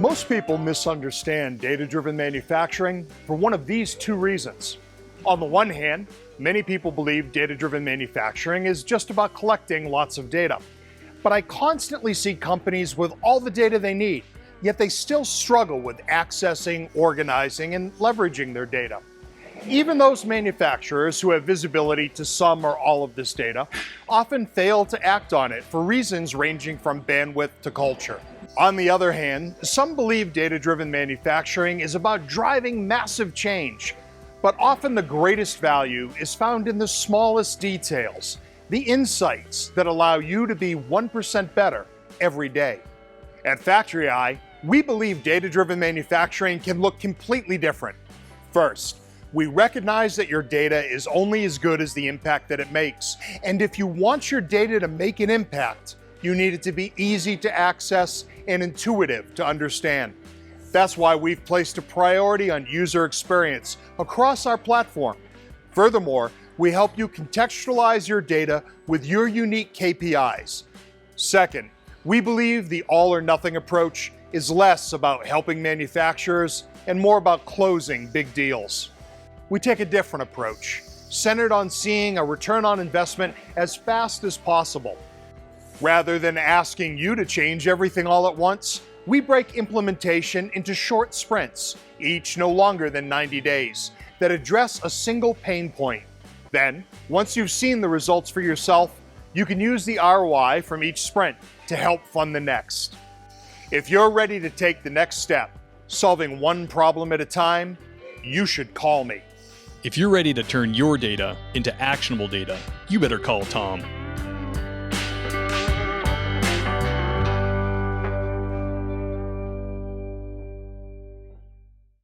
Most people misunderstand data-driven manufacturing for one of these two reasons. On the one hand, many people believe data-driven manufacturing is just about collecting lots of data. But I constantly see companies with all the data they need, yet they still struggle with accessing, organizing, and leveraging their data. Even those manufacturers who have visibility to some or all of this data often fail to act on it for reasons ranging from bandwidth to culture. On the other hand, some believe data-driven manufacturing is about driving massive change, but often the greatest value is found in the smallest details, the insights that allow you to be 1% better every day. At Factory Eye, we believe data-driven manufacturing can look completely different. First, we recognize that your data is only as good as the impact that it makes. And if you want your data to make an impact, you need it to be easy to access and intuitive to understand. That's why we've placed a priority on user experience across our platform. Furthermore, we help you contextualize your data with your unique KPIs. Second, we believe the all or nothing approach is less about helping manufacturers and more about closing big deals. We take a different approach, centered on seeing a return on investment as fast as possible. Rather than asking you to change everything all at once, we break implementation into short sprints, each no longer than 90 days, that address a single pain point. Then, once you've seen the results for yourself, you can use the ROI from each sprint to help fund the next. If you're ready to take the next step, solving one problem at a time, you should call me. If you're ready to turn your data into actionable data, you better call Tom.